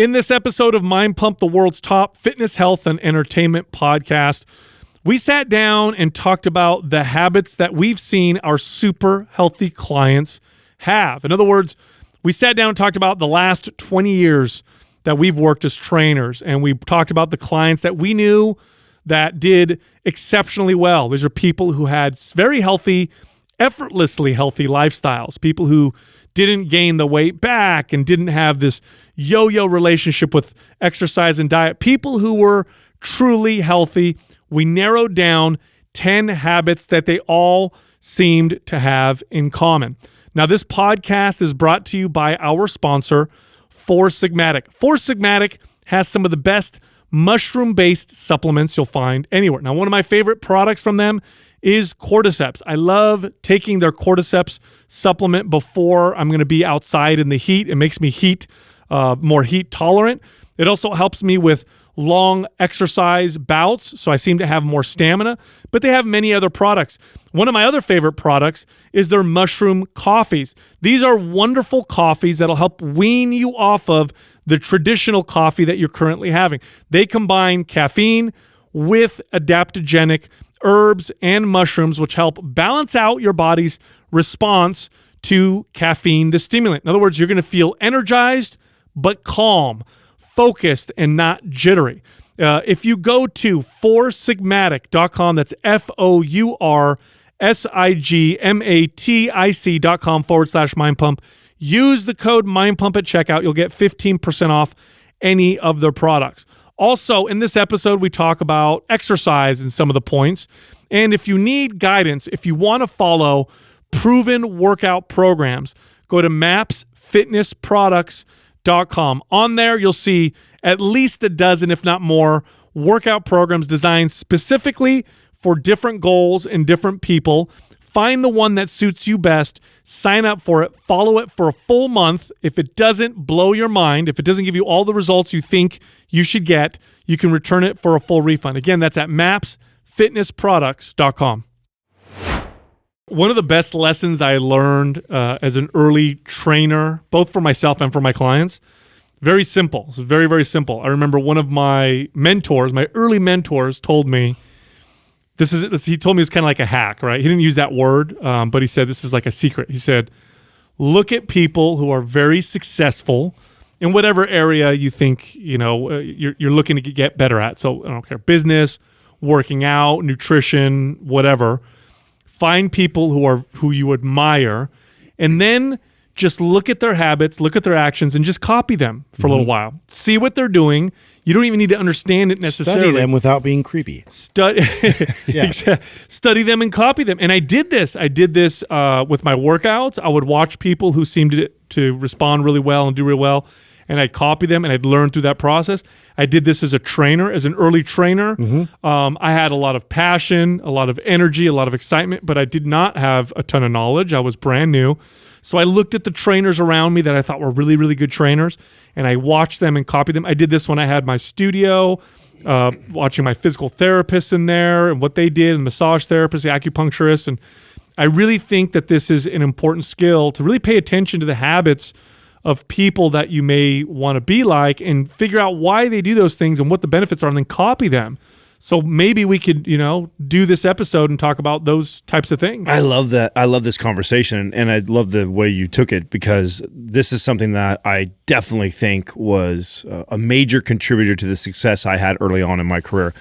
In this episode of Mind Pump, the world's top fitness, health, and entertainment podcast, we sat down and talked about the habits that we've seen our super healthy clients have. In other words, we sat down and talked about the last 20 years that we've worked as trainers, and we talked about the clients that we knew that did exceptionally well. These are people who had very healthy, effortlessly healthy lifestyles, people who didn't gain the weight back and didn't have this yo-yo relationship with exercise and diet, people who were truly healthy. We narrowed down 10 habits that they all seemed to have in common. Now, this podcast is brought to you by our sponsor, Four Sigmatic. Four Sigmatic has some of the best mushroom-based supplements you'll find anywhere. Now, one of my favorite products from them is Cordyceps. I love taking their Cordyceps supplement before I'm going to be outside in the heat. It makes me more heat tolerant. It also helps me with long exercise bouts, so I seem to have more stamina, but they have many other products. One of my other favorite products is their mushroom coffees. These are wonderful coffees that'll help wean you off of the traditional coffee that you're currently having. They combine caffeine with adaptogenic herbs and mushrooms, which help balance out your body's response to caffeine, the stimulant. In other words, you're going to feel energized but calm, focused, and not jittery. If you go to foursigmatic.com, that's foursigmatic.com/mindpump, use the code MindPump at checkout. You'll get 15% off any of their products. Also, in this episode, we talk about exercise and some of the points. And if you need guidance, if you want to follow proven workout programs, go to mapsfitnessproducts.com. On there, you'll see at least a dozen, if not more, workout programs designed specifically for different goals and different people. Find the one that suits you best, sign up for it, follow it for a full month. If it doesn't blow your mind, if it doesn't give you all the results you think you should get, you can return it for a full refund. Again, that's at mapsfitnessproducts.com. One of the best lessons I learned as an early trainer, both for myself and for my clients, very simple. It's very, very simple. I remember one of my mentors, my early mentors, told me, he told me it was kind of like a hack, right? He didn't use that word, but he said this is like a secret. He said, look at people who are very successful in whatever area you think you're looking to get better at. So I don't care, business, working out, nutrition, whatever. Find people who you admire, and then just look at their habits, look at their actions, and just copy them for a little while. See what they're doing. You don't even need to understand it necessarily. Study them without being creepy. Study them and copy them. And I did this. with my workouts. I would watch people who seemed to respond really well and do really well, and I'd copy them, and I'd learn through that process. I did this as a trainer, as an early trainer. I had a lot of passion, a lot of energy, a lot of excitement, but I did not have a ton of knowledge. I was brand new. So I looked at the trainers around me that I thought were really, really good trainers, and I watched them and copied them. I did this when I had my studio, watching my physical therapists in there and what they did, and massage therapists, the acupuncturists. And I really think that this is an important skill to really pay attention to the habits of people that you may want to be like and figure out why they do those things and what the benefits are, and then copy them. So maybe we could, do this episode and talk about those types of things. I love that. I love this conversation, and I love the way you took it, because this is something that I definitely think was a major contributor to the success I had early on in my career.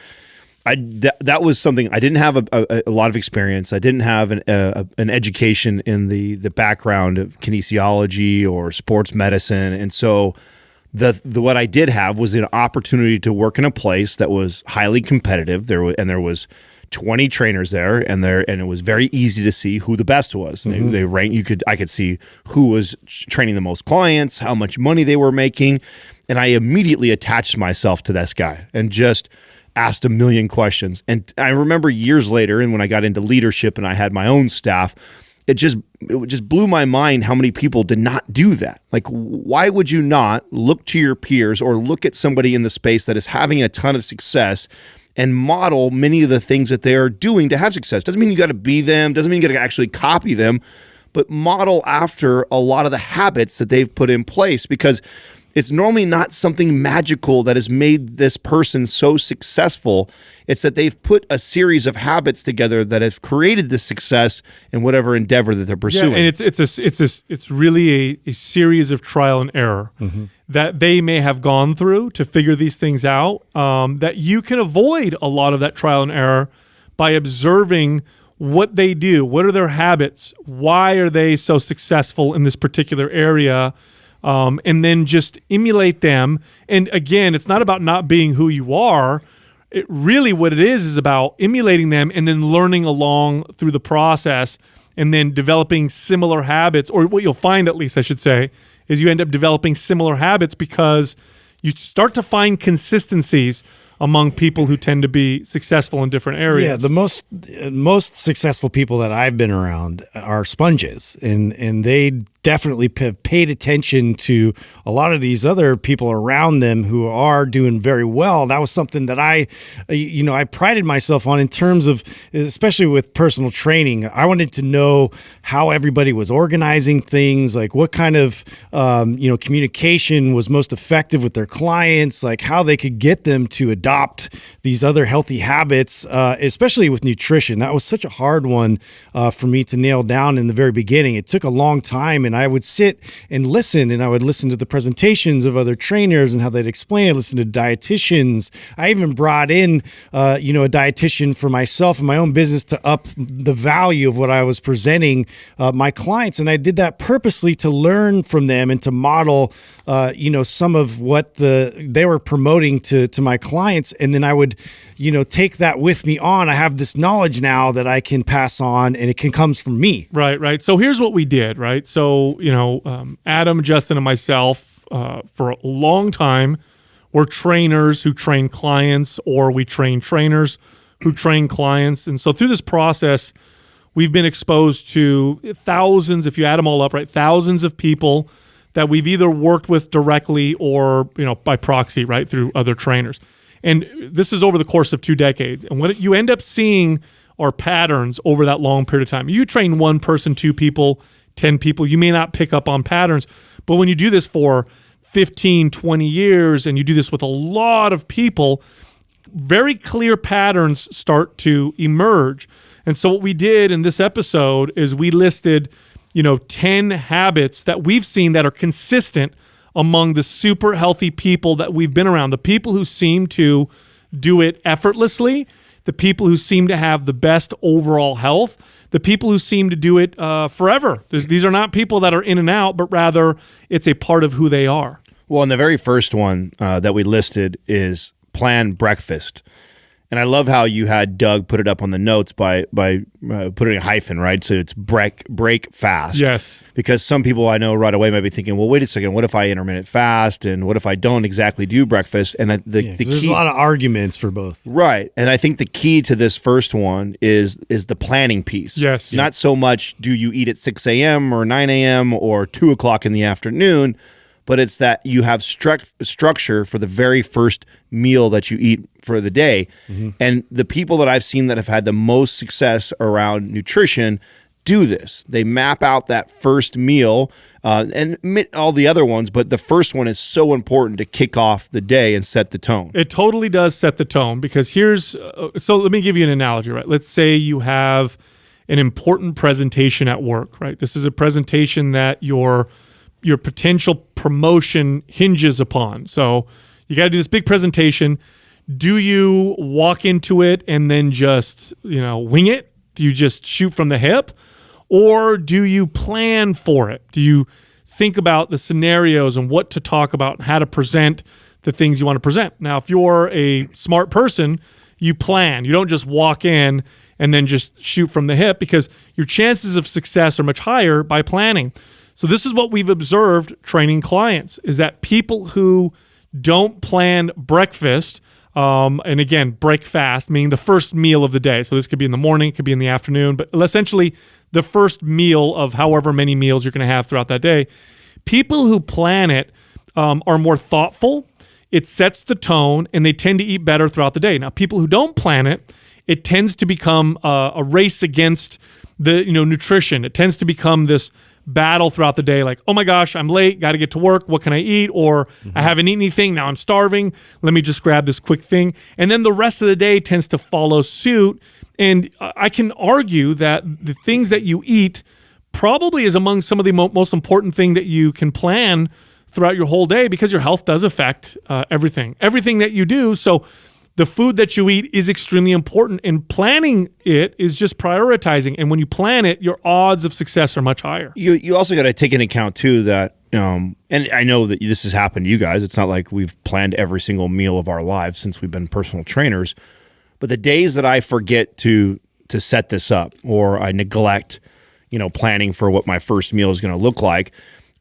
That was something I didn't have a lot of experience. I didn't have an education in the background of kinesiology or sports medicine, and so what I did have was an opportunity to work in a place that was highly competitive. There was 20 trainers there, and it was very easy to see who the best was. They ranked. I could see who was training the most clients, how much money they were making, and I immediately attached myself to this guy and just asked a million questions. And I remember years later, and when I got into leadership and I had my own staff, it just blew my mind how many people did not do that. Like, why would you not look to your peers or look at somebody in the space that is having a ton of success and model many of the things that they are doing to have success? Doesn't mean you got to be them, doesn't mean you got to actually copy them, but model after a lot of the habits that they've put in place. Because it's normally not something magical that has made this person so successful. It's that they've put a series of habits together that have created this success in whatever endeavor that they're pursuing. Yeah, and it's really a series of trial and error that they may have gone through to figure these things out. That you can avoid a lot of that trial and error by observing what they do, what are their habits, why are they so successful in this particular area, and then just emulate them. And again, it's not about not being who you are. It really what it is about emulating them and then learning along through the process and then developing similar habits, or what you'll find, at least I should say, is you end up developing similar habits because you start to find consistencies among people who tend to be successful in different areas. Yeah, the most successful people that I've been around are sponges, and they definitely have paid attention to a lot of these other people around them who are doing very well. That was something that I prided myself on in terms of, especially with personal training. I wanted to know how everybody was organizing things, like what kind of communication was most effective with their clients, like how they could get them to adopt these other healthy habits, especially with nutrition. That was such a hard one for me to nail down in the very beginning. It took a long time, and I would sit and listen, and I would listen to the presentations of other trainers and how they'd explain it, listen to dietitians. I even brought in, a dietitian for myself and my own business to up the value of what I was presenting my clients. And I did that purposely to learn from them and to model, some of what they were promoting to my clients. And then I would, take that with me on. I have this knowledge now that I can pass on, and it comes from me. Right. So here's what we did, right? So, Adam, Justin, and myself, for a long time, we're trainers who train clients, or we train trainers who train clients. And so through this process, we've been exposed to thousands, if you add them all up, right, thousands of people that we've either worked with directly or, by proxy, right, through other trainers. And this is over the course of 2 decades. And what you end up seeing are patterns over that long period of time. You train 1 person, 2 people, 10 people, you may not pick up on patterns. But when you do this for 15, 20 years, and you do this with a lot of people, very clear patterns start to emerge. And so what we did in this episode is we listed, 10 habits that we've seen that are consistent among the super healthy people that we've been around, the people who seem to do it effortlessly, the people who seem to have the best overall health, the people who seem to do it forever. These are not people that are in and out, but rather it's a part of who they are. Well, and the very first one that we listed is plan breakfast. And I love how you had Doug put it up on the notes by putting a hyphen, right? So it's break fast. Yes. Because some people I know right away might be thinking, well, wait a second, what if I intermittent fast? And what if I don't exactly do breakfast? And the key, there's a lot of arguments for both. Right. And I think the key to this first one is the planning piece. Yes. Not so much do you eat at 6 a.m. or 9 a.m. or 2 o'clock in the afternoon, but it's that you have structure for the very first meal that you eat for the day. Mm-hmm. And the people that I've seen that have had the most success around nutrition do this. They map out that first meal and all the other ones, but the first one is so important to kick off the day and set the tone. It totally does set the tone, because so let me give you an analogy, right? Let's say you have an important presentation at work, right? This is a presentation that your potential promotion hinges upon. So you got to do this big presentation. Do you walk into it and then just, wing it? Do you just shoot from the hip? Or do you plan for it? Do you think about the scenarios and what to talk about and how to present the things you want to present? Now, if you're a smart person, you plan. You don't just walk in and then just shoot from the hip, because your chances of success are much higher by planning. So this is what we've observed training clients, is that people who don't plan breakfast, and again, break fast, meaning the first meal of the day. So this could be in the morning, it could be in the afternoon, but essentially the first meal of however many meals you're going to have throughout that day. People who plan it are more thoughtful. It sets the tone, and they tend to eat better throughout the day. Now, people who don't plan it, it tends to become a race against the nutrition. It tends to become this battle throughout the day, like, oh my gosh, I'm late, got to get to work, what can I eat? Or I haven't eaten anything, now I'm starving, let me just grab this quick thing. And then the rest of the day tends to follow suit. And I can argue that the things that you eat probably is among some of the most important thing that you can plan throughout your whole day, because your health does affect everything that you do. So the food that you eat is extremely important, and planning it is just prioritizing. And when you plan it, your odds of success are much higher. You also got to take into account too that, and I know that this has happened to you guys. It's not like we've planned every single meal of our lives since we've been personal trainers, but the days that I forget to set this up, or I neglect, planning for what my first meal is going to look like,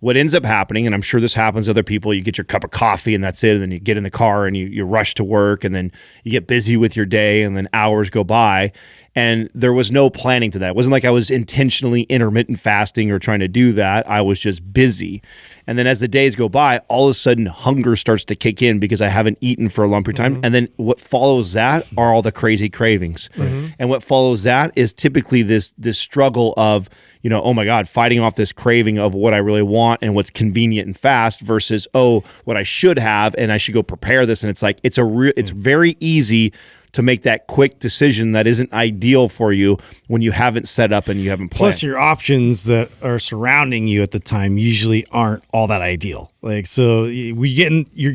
what ends up happening, and I'm sure this happens to other people, you get your cup of coffee and that's it, and then you get in the car and you rush to work, and then you get busy with your day, and then hours go by, and there was no planning to that. It wasn't like I was intentionally intermittent fasting or trying to do that. I was just busy. And then as the days go by, all of a sudden hunger starts to kick in because I haven't eaten for a long period of time. And then what follows that are all the crazy cravings. And what follows that is typically this struggle of, oh my God, fighting off this craving of what I really want and what's convenient and fast versus, what I should have, and I should go prepare this. And it's like, it's very easy to make that quick decision that isn't ideal for you when you haven't set up and you haven't planned. Plus, your options that are surrounding you at the time usually aren't all that ideal. Like, so you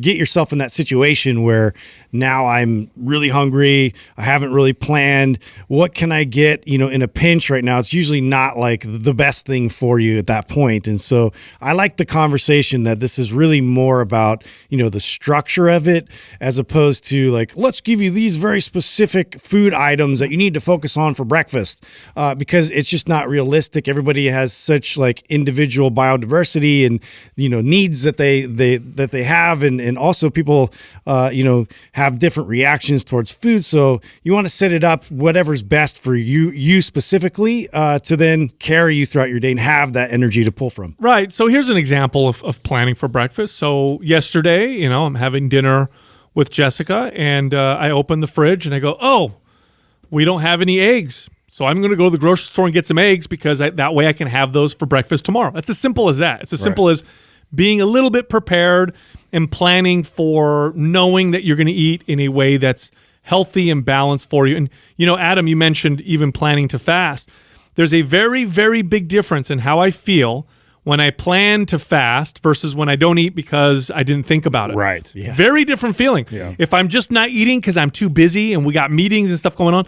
get yourself in that situation where now I'm really hungry. I haven't really planned. What can I get, in a pinch right now? It's usually not like the best thing for you at that point. And so I like the conversation that this is really more about, the structure of it, as opposed to like, let's give you these very specific food items that you need to focus on for breakfast, because it's just not realistic. Everybody has such like individual biodiversity and, needs that they have, and also people have different reactions towards food. So you want to set it up whatever's best for you specifically, to then carry you throughout your day and have that energy to pull from. Right. So here's an example of planning for breakfast. So yesterday, I'm having dinner with Jessica, and I open the fridge and I go, oh, we don't have any eggs. So I'm going to go to the grocery store and get some eggs, because that way I can have those for breakfast tomorrow. That's as simple as that. It's as simple as being a little bit prepared and planning for knowing that you're going to eat in a way that's healthy and balanced for you. And, Adam, you mentioned even planning to fast. There's a very, very big difference in how I feel when I plan to fast versus when I don't eat because I didn't think about it. Right. Yeah. Very different feeling. Yeah. If I'm just not eating because I'm too busy and we got meetings and stuff going on,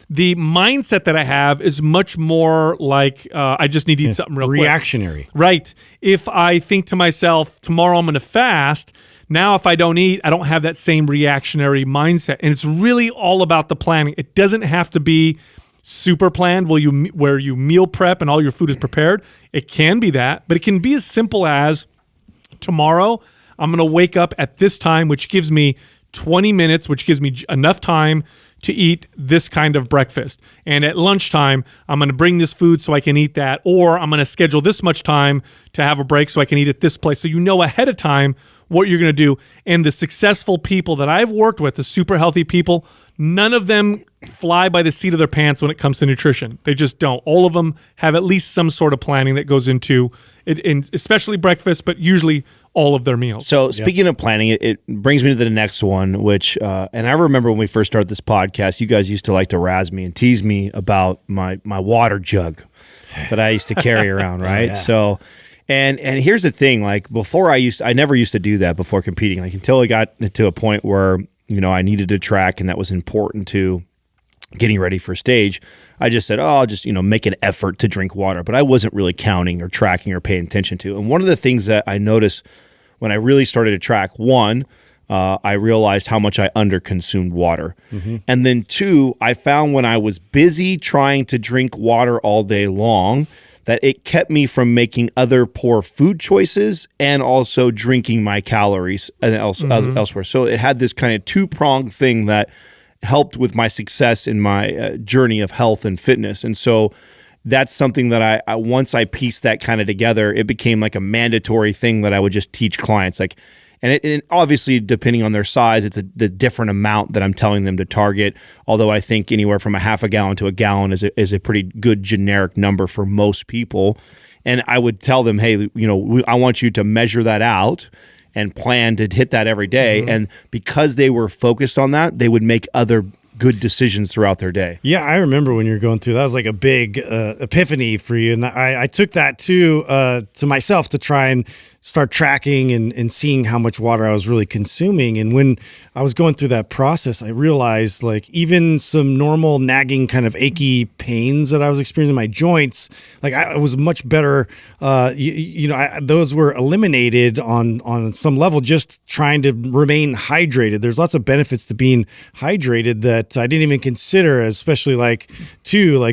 the mindset that I have is much more like I just need to eat something real quick. Reactionary. Right. If I think to myself, tomorrow I'm going to fast, now if I don't eat, I don't have that same reactionary mindset. And it's really all about the planning. It doesn't have to be super planned where you meal prep and all your food is prepared. It can be that, but it can be as simple as tomorrow I'm going to wake up at this time, which gives me 20 minutes, which gives me enough time to eat this kind of breakfast. And at lunchtime, I'm going to bring this food so I can eat that, or I'm going to schedule this much time to have a break so I can eat at this place. So ahead of time what you're going to do. And the successful people that I've worked with, the super healthy people, none of them fly by the seat of their pants when it comes to nutrition. They just don't. All of them have at least some sort of planning that goes into it, and especially breakfast, but usually all of their meals. So speaking of planning, it brings me to the next one, which, and I remember when we first started this podcast, you guys used to like to razz me and tease me about my water jug that I used to carry around, right? Yeah. So, and here's the thing, like before I never used to do that before competing, like until I got to a point where, I needed to track and that was important to getting ready for stage. I just said, I'll just, make an effort to drink water, but I wasn't really counting or tracking or paying attention to. And one of the things that I noticed when I really started to track, one, I realized how much I underconsumed water. Mm-hmm. And then two, I found when I was busy trying to drink water all day long, that it kept me from making other poor food choices and also drinking my calories and elsewhere. So it had this kind of two-pronged thing that helped with my success in my journey of health and fitness. And so that's something that I once I pieced that kind of together, it became like a mandatory thing that I would just teach clients. Like, and obviously depending on their size, it's the different amount that I'm telling them to target. Although I think anywhere from a half a gallon to a gallon is a pretty good generic number for most people. And I would tell them, hey, I want you to measure that out and plan to hit that every day. And because they were focused on that, they would make other good decisions throughout their day. Yeah, I remember when you were going through that was like a big epiphany for you, and I took that to myself to try and start tracking and seeing how much water I was really consuming. And when I was going through that process, I realized like even some normal nagging kind of achy pains that I was experiencing in my joints, like I was much better. Those were eliminated on some level, just trying to remain hydrated. There's lots of benefits to being hydrated that I didn't even consider, especially like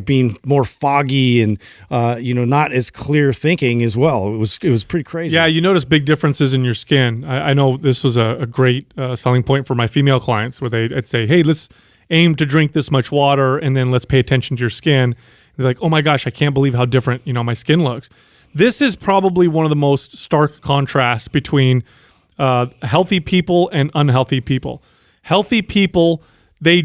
being more foggy and not as clear thinking as well. It was pretty crazy. Yeah, you notice big differences in your skin. I know this was a great selling point for my female clients, where I'd say, hey, let's aim to drink this much water, and then let's pay attention to your skin. They're like, oh my gosh, I can't believe how different my skin looks. This is probably one of the most stark contrasts between healthy people and unhealthy people. Healthy people, they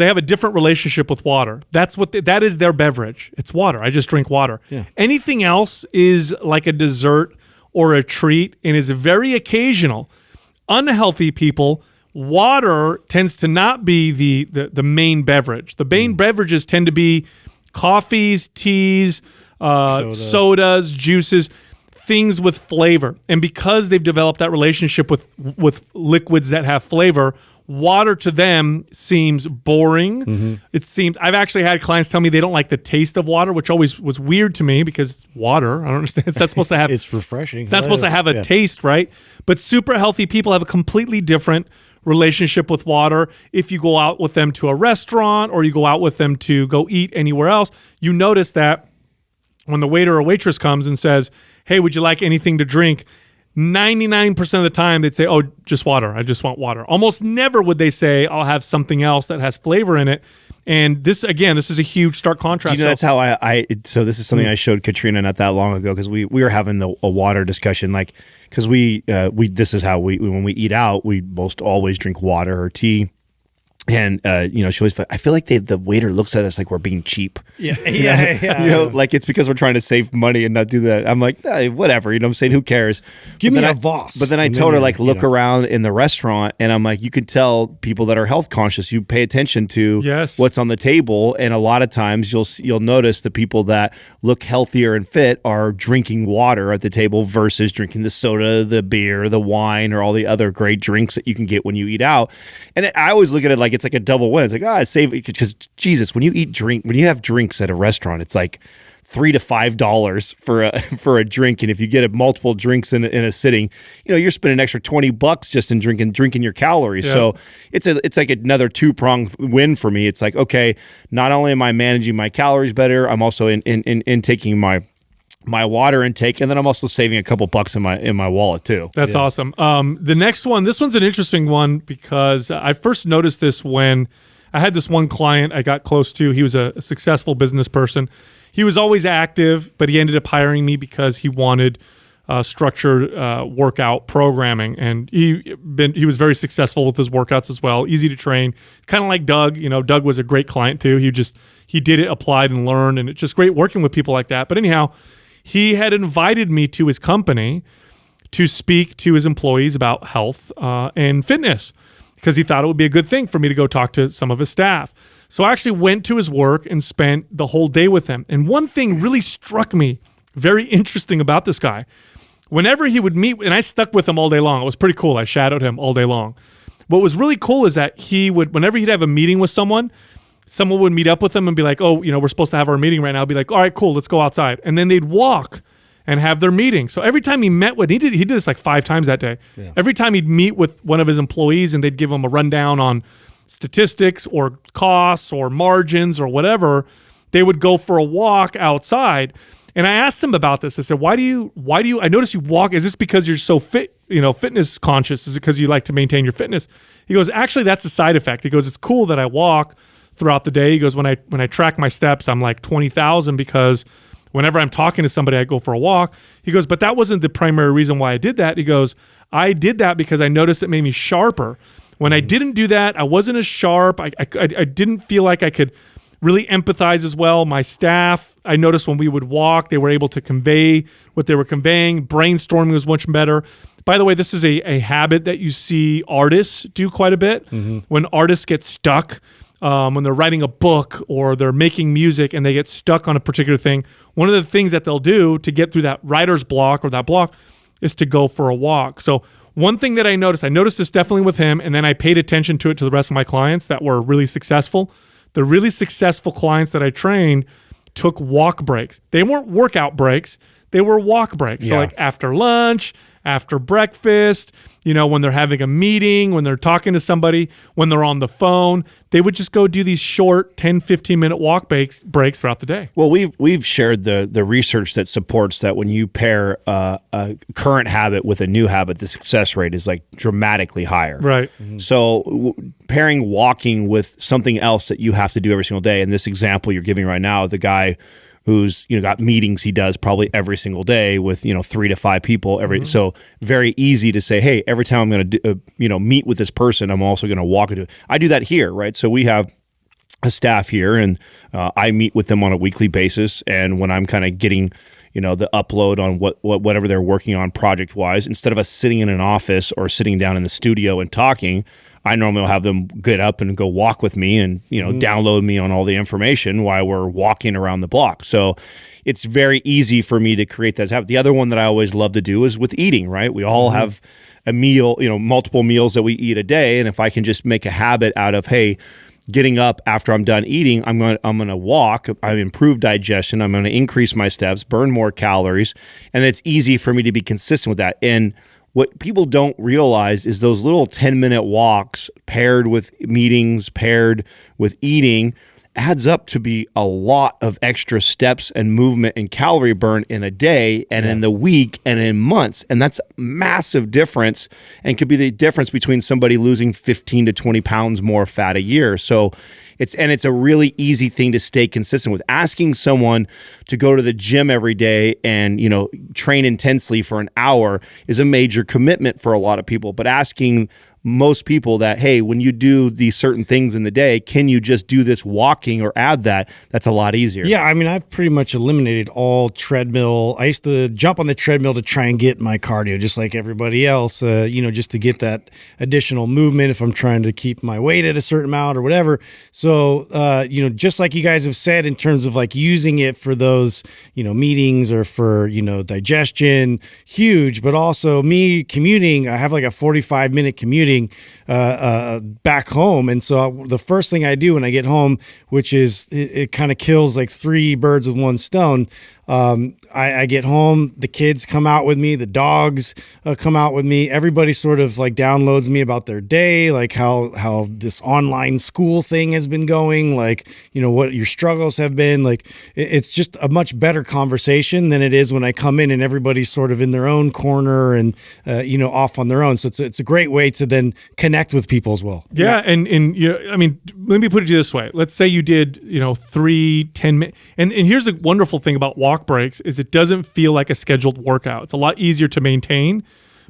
have a different relationship with water. That is their beverage. It's water. I just drink water. Yeah. Anything else is like a dessert or a treat and is very occasional. Unhealthy people, water tends to not be the main beverage. The main beverages tend to be coffees, teas, sodas, juices, things with flavor. And because they've developed that relationship with liquids that have flavor, water to them seems boring. Mm-hmm. I've actually had clients tell me they don't like the taste of water, which always was weird to me because it's water. I don't understand. It's not supposed to have. It's refreshing. It's not supposed to have a taste, right? But super healthy people have a completely different relationship with water. If you go out with them to a restaurant or you go out with them to go eat anywhere else, you notice that when the waiter or waitress comes and says, hey, would you like anything to drink? 99% of the time they'd say, oh, just water. I just want water. Almost never would they say, I'll have something else that has flavor in it. And this is a huge stark contrast. That's how so this is something I showed Katrina not that long ago, because we were having a water discussion, because this is how when we eat out, we most always drink water or tea. And she always, I feel like the waiter looks at us like we're being cheap. Yeah. Like it's because we're trying to save money and not do that. I'm like, whatever, what I'm saying, who cares? Give me a Voss. But then I told her, look around in the restaurant, and I'm like, you can tell people that are health conscious, you pay attention to what's on the table, and a lot of times you'll notice the people that look healthier and fit are drinking water at the table versus drinking the soda, the beer, the wine, or all the other great drinks that you can get when you eat out. And I always look at it like it's like a double win. It's like, I save it, because Jesus, when you have drinks at a restaurant, it's like $3 to $5 for a drink, and if you get multiple drinks in a sitting, you're spending an extra $20 just in drinking your calories. Yeah. So it's like another two-pronged win for me. It's like, okay, not only am I managing my calories better, I'm also in taking my water intake, and then I'm also saving a couple bucks in my wallet too. That's awesome. The next one, this one's an interesting one, because I first noticed this when I had this one client I got close to. He was a successful business person. He was always active, but he ended up hiring me because he wanted structured workout programming, and he was very successful with his workouts as well. Easy to train, kind of like Doug. Doug was a great client too. He did it, applied, and learned, and it's just great working with people like that. But anyhow, he had invited me to his company to speak to his employees about health and fitness, because he thought it would be a good thing for me to go talk to some of his staff. So I actually went to his work and spent the whole day with him. And one thing really struck me very interesting about this guy. Whenever he would meet, and I stuck with him all day long. It was pretty cool. I shadowed him all day long. What was really cool is that whenever he'd have a meeting with someone would meet up with him and be like, oh, we're supposed to have our meeting right now. I'd be like, all right, cool, let's go outside. And then they'd walk and have their meeting. So every time he met with, he did this like 5 times that day. Yeah. Every time he'd meet with one of his employees and they'd give him a rundown on statistics or costs or margins or whatever, they would go for a walk outside. And I asked him about this. I said, why do you, I noticed you walk. Is this because you're so fit, fitness conscious? Is it because you like to maintain your fitness? He goes, actually, that's a side effect. He goes, it's cool that I walk throughout the day. He goes, when I track my steps, I'm like 20,000, because whenever I'm talking to somebody, I go for a walk. He goes, but that wasn't the primary reason why I did that. He goes, I did that because I noticed it made me sharper. When I didn't do that, I wasn't as sharp. I didn't feel like I could really empathize as well. My staff, I noticed when we would walk, they were able to convey what they were conveying. Brainstorming was much better. By the way, this is a habit that you see artists do quite a bit. When artists get stuck, when they're writing a book or they're making music and they get stuck on a particular thing, one of the things that they'll do to get through that writer's block or that block is to go for a walk. So one thing that I noticed this definitely with him, and then I paid attention to it to the rest of my clients that were really successful. The really successful clients that I trained took walk breaks. They weren't workout breaks. They were walk breaks. So like after lunch, after breakfast, when they're having a meeting, when they're talking to somebody, when they're on the phone, they would just go do these short 10, 15-minute walk breaks throughout the day. Well, we've shared the research that supports that when you pair a current habit with a new habit, the success rate is like dramatically higher. Right. So pairing walking with something else that you have to do every single day, and this example you're giving right now, the guy who's got meetings he does probably every single day with 3 to 5 people so very easy to say, hey, every time I'm going to meet with this person, I'm also going to walk into it. I do that here, right? So we have a staff here, and I meet with them on a weekly basis, and when I'm kind of getting the upload on whatever they're working on project wise, instead of us sitting in an office or sitting down in the studio and talking, I normally will have them get up and go walk with me and, download me on all the information while we're walking around the block. So it's very easy for me to create that habit. The other one that I always love to do is with eating, right? We all have a meal, multiple meals that we eat a day. And if I can just make a habit out of, hey, getting up after I'm done eating, I'm going to walk. I improve digestion. I'm going to increase my steps, burn more calories. And it's easy for me to be consistent with that. And what people don't realize is those little 10-minute walks paired with meetings, paired with eating, adds up to be a lot of extra steps and movement and calorie burn in a day and in the week and in months. And that's a massive difference and could be the difference between somebody losing 15 to 20 pounds more fat a year. So it's a really easy thing to stay consistent with. Asking someone to go to the gym every day and, train intensely for an hour is a major commitment for a lot of people. But asking most people that, hey, when you do these certain things in the day, can you just do this walking or add that? That's a lot easier. Yeah, I mean, I've pretty much eliminated all treadmill. I used to jump on the treadmill to try and get my cardio, just like everybody else, just to get that additional movement if I'm trying to keep my weight at a certain amount or whatever. So, just like you guys have said in terms of like using it for those, meetings or for, digestion, huge, but also me commuting, I have like a 45-minute commuting back home. And so the first thing I do when I get home, which is it kind of kills like 3 birds with 1 stone. I get home, the kids come out with me, the dogs come out with me. Everybody sort of like downloads me about their day, like how this online school thing has been going, like, what your struggles have been. Like it's just a much better conversation than it is when I come in and everybody's sort of in their own corner and, off on their own. So it's a great way to then connect with people as well. Yeah. And let me put it this way. Let's say you did, 3, 10 minutes. And here's the wonderful thing about walk breaks is it doesn't feel like a scheduled workout. It's a lot easier to maintain.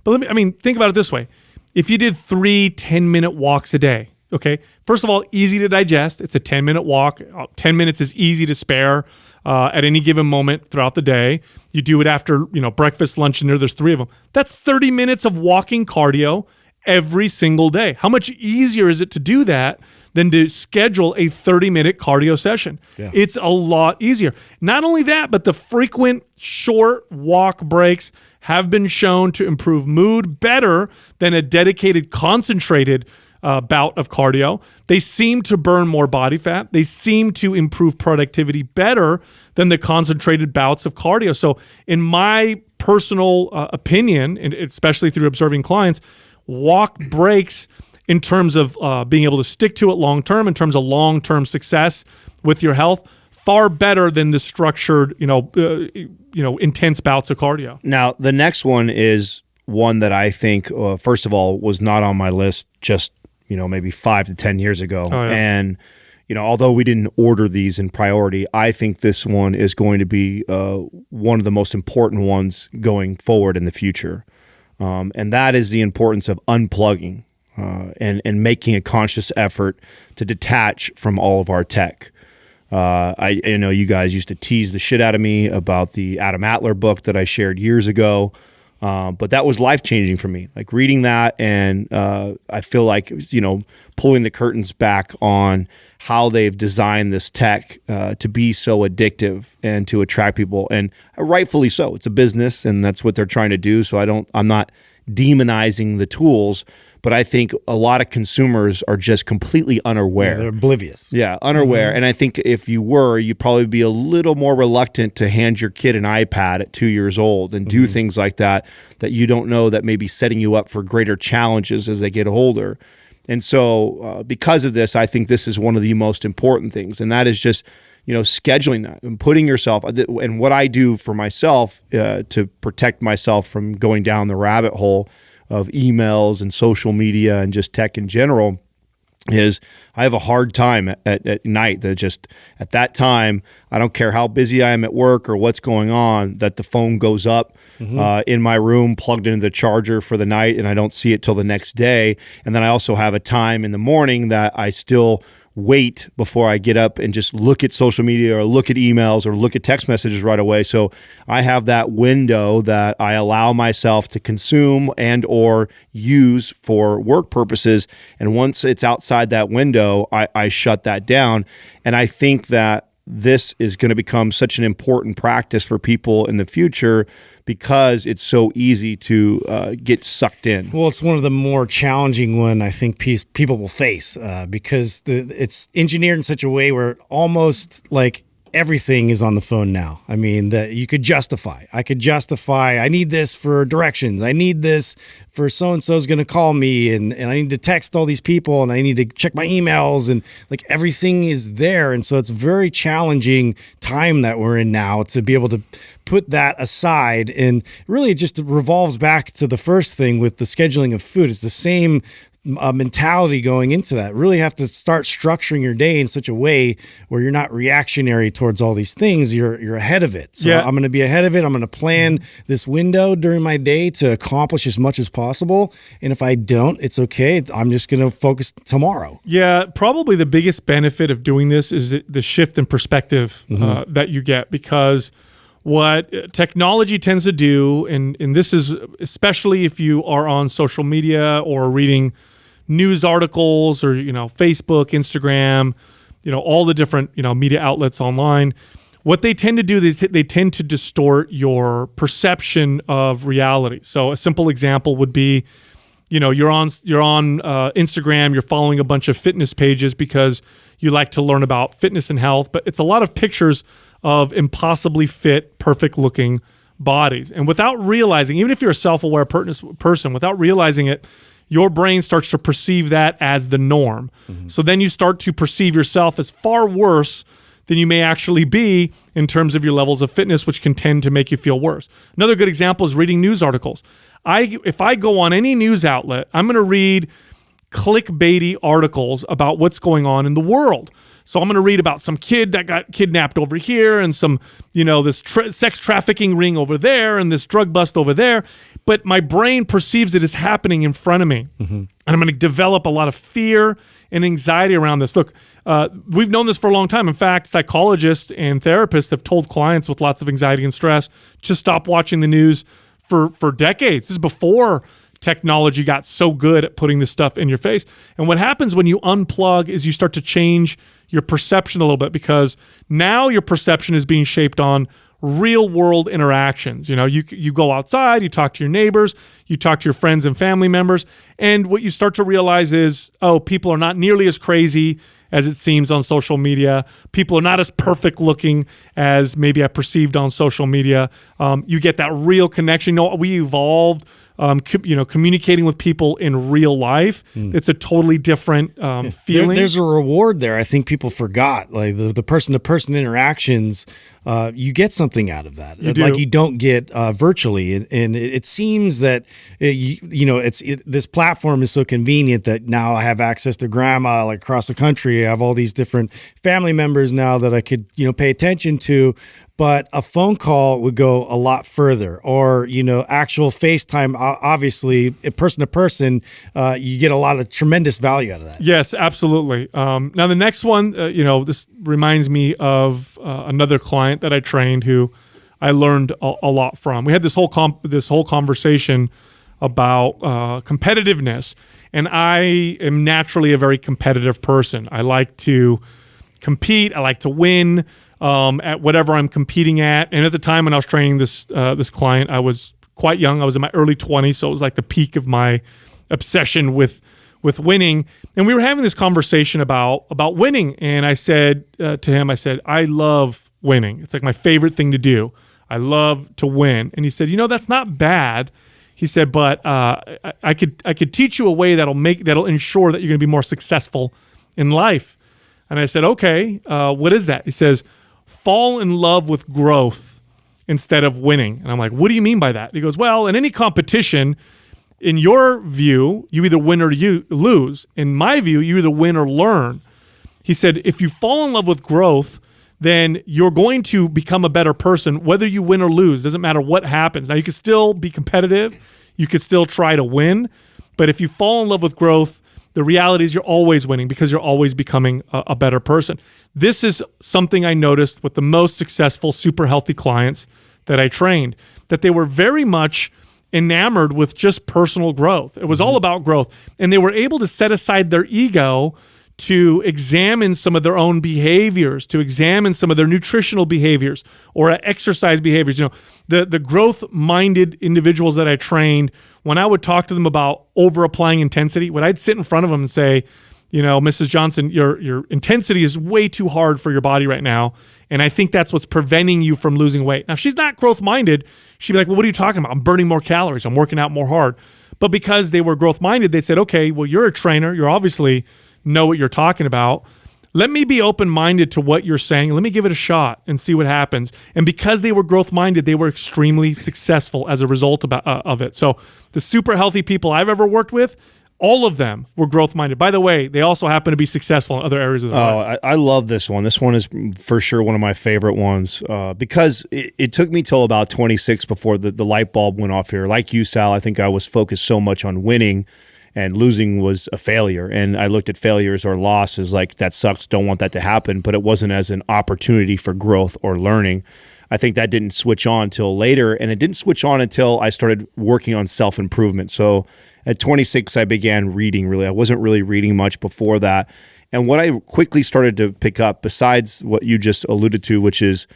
But think about it this way. If you did 3 10-minute walks a day, okay, first of all, easy to digest. It's a 10-minute walk. 10 minutes is easy to spare at any given moment throughout the day. You do it after, breakfast, lunch, and dinner. There's 3 of them. That's 30 minutes of walking cardio every single day. How much easier is it to do that than to schedule a 30-minute cardio session? Yeah. It's a lot easier. Not only that, but the frequent short walk breaks have been shown to improve mood better than a dedicated, concentrated bout of cardio. They seem to burn more body fat. They seem to improve productivity better than the concentrated bouts of cardio. So in my personal opinion, and especially through observing clients, walk breaks in terms of being able to stick to it long-term, in terms of long-term success with your health, far better than the structured, intense bouts of cardio. Now, the next one is one that I think, first of all, was not on my list just, maybe 5 to 10 years ago. Oh, yeah. And, although we didn't order these in priority, I think this one is going to be one of the most important ones going forward in the future. And that is the importance of unplugging and making a conscious effort to detach from all of our tech. I know you guys used to tease the shit out of me about the Adam Atler book that I shared years ago. But that was life-changing for me. Like reading that, and I feel like, pulling the curtains back on how they've designed this tech to be so addictive and to attract people, and rightfully so. It's a business, and that's what they're trying to do. So I'm not demonizing the tools, but I think a lot of consumers are just completely unaware. Yeah, they're oblivious. Yeah, unaware. And I think if you were, you'd probably be a little more reluctant to hand your kid an iPad at 2 years old and do things like that you don't know that may be setting you up for greater challenges as they get older. And so because of this, I think this is one of the most important things, and that is just scheduling that and putting yourself, and what I do for myself to protect myself from going down the rabbit hole of emails and social media and just tech in general is I have a hard time at night that just at that time, I don't care how busy I am at work or what's going on, that the phone goes up in my room, plugged into the charger for the night, and I don't see it till the next day. And then I also have a time in the morning that I still wait before I get up and just look at social media or look at emails or look at text messages right away. So I have that window that I allow myself to consume and or use for work purposes. And once it's outside that window, I shut that down. And I think that this is going to become such an important practice for people in the future because it's so easy to get sucked in. Well, it's one of the more challenging one I think people will face because it's engineered in such a way where almost like everything is on the phone now. I mean, that you could justify. I could justify, I need this for directions. I need this for so-and-so's going to call me, and I need to text all these people, and I need to check my emails, and like everything is there. And so it's a very challenging time that we're in now to be able to put that aside. And really it just revolves back to the first thing with the scheduling of food. It's the same mentality going into that. Really have to start structuring your day in such a way where you're not reactionary towards all these things. You're ahead of it. So I'm going to be ahead of it. I'm going to plan this window during my day to accomplish as much as possible. And if I don't, it's okay. I'm just going to focus tomorrow. Yeah, probably the biggest benefit of doing this is the shift in perspective that you get, because what technology tends to do, and this is especially if you are on social media or reading news articles or, Facebook, Instagram, all the different, media outlets online, what they tend to do is they tend to distort your perception of reality. So a simple example would be, you're on Instagram, you're following a bunch of fitness pages because you like to learn about fitness and health, but it's a lot of pictures of impossibly fit, perfect looking bodies. And without realizing, even if you're a self-aware person, without realizing it, your brain starts to perceive that as the norm. So then you start to perceive yourself as far worse than you may actually be in terms of your levels of fitness, which can tend to make you feel worse. Another good example is reading news articles. If I go on any news outlet, I'm going to read clickbaity articles about what's going on in the world. So I'm going to read about some kid that got kidnapped over here and some, this sex trafficking ring over there and this drug bust over there. But my brain perceives it as happening in front of me. And I'm going to develop a lot of fear and anxiety around this. Look, we've known this for a long time. In fact, psychologists and therapists have told clients with lots of anxiety and stress to stop watching the news for decades. This is before technology got so good at putting this stuff in your face. And what happens when you unplug is you start to change your perception a little bit, because now your perception is being shaped on real world interactions. You go outside, you talk to your neighbors, you talk to your friends and family members, and what you start to realize is, people are not nearly as crazy as it seems on social media. People are not as perfect looking as maybe I perceived on social media. You get that real connection. We evolved communicating with people in real life. It's a totally different feeling. There's a reward there. I think people forgot, like the person-to-person interactions you get something out of that, do. like you don't get virtually. And it seems that this platform is so convenient that now I have access to grandma like across the country. I have all these different family members now that I could pay attention to. But a phone call would go a lot further, or actual FaceTime. Obviously, person to person, you get a lot of tremendous value out of that. Yes, absolutely. Now the next one, this reminds me of another client that I trained who I learned a lot from. We had this whole conversation about competitiveness, and I am naturally a very competitive person. I like to compete. I like to win. At whatever I'm competing at. And at the time when I was training this client, I was quite young. I was in my early 20s, so it was like the peak of my obsession with winning. And we were having this conversation about winning. And I said to him, I love winning. It's like my favorite thing to do. I love to win. And he said, that's not bad. He said, but I could teach you a way that'll ensure that you're going to be more successful in life. And I said, okay, what is that? He says, fall in love with growth instead of winning. And I'm like, what do you mean by that? He goes, well, in any competition, in your view, you either win or you lose. In my view, you either win or learn. He said, if you fall in love with growth, then you're going to become a better person, whether you win or lose. Doesn't matter what happens. Now, you can still be competitive. You could still try to win. But if you fall in love with growth, the reality is you're always winning because you're always becoming a better person. This is something I noticed with the most successful, super healthy clients that I trained, that they were very much enamored with just personal growth. It was all about growth. And they were able to set aside their ego to examine some of their own behaviors, to examine some of their nutritional behaviors or exercise behaviors. The growth-minded individuals that I trained, when I would talk to them about over-applying intensity, when I'd sit in front of them and say, Mrs. Johnson, your intensity is way too hard for your body right now, and I think that's what's preventing you from losing weight. Now, if she's not growth-minded, she'd be like, well, what are you talking about? I'm burning more calories. I'm working out more hard. But because they were growth-minded, they said, okay, well, you're a trainer. You're obviously know what you're talking about. Let me be open-minded to what you're saying. Let me give it a shot and see what happens. And because they were growth-minded, they were extremely successful as a result of it. So the super healthy people I've ever worked with, all of them were growth-minded. By the way, they also happen to be successful in other areas of their life. I love this one. This one is for sure one of my favorite ones because it took me till about 26 before the light bulb went off here. Like you, Sal, I think I was focused so much on winning, and losing was a failure. And I looked at failures or losses like, that sucks, don't want that to happen. But it wasn't as an opportunity for growth or learning. I think that didn't switch on till later. And it didn't switch on until I started working on self-improvement. So at 26, I began reading, really. I wasn't really reading much before that. And what I quickly started to pick up, besides what you just alluded to, which is,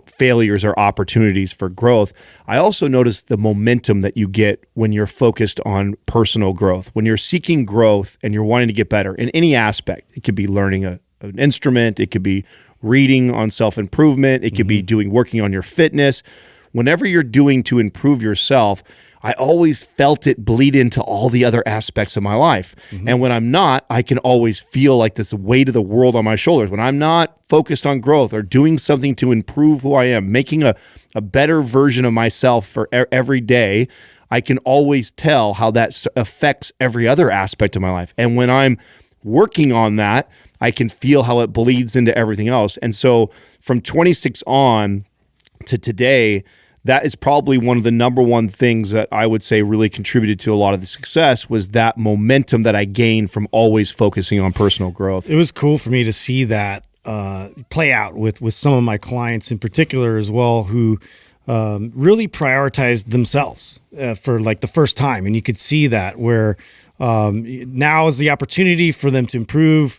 failures are opportunities for growth, I also noticed the momentum that you get when you're focused on personal growth. When you're seeking growth and you're wanting to get better in any aspect, it could be learning an instrument, it could be reading on self-improvement, it could be working on your fitness. Whenever you're doing to improve yourself, I always felt it bleed into all the other aspects of my life. And when I'm not, I can always feel like this weight of the world on my shoulders. When I'm not focused on growth or doing something to improve who I am, making a better version of myself for every day, I can always tell how that affects every other aspect of my life. And when I'm working on that, I can feel how it bleeds into everything else. And so from 26 on to today, that is probably one of the number one things that I would say really contributed to a lot of the success, was that momentum that I gained from always focusing on personal growth. It was cool for me to see that play out with some of my clients in particular as well, who really prioritized themselves for like the first time. And you could see that where now is the opportunity for them to improve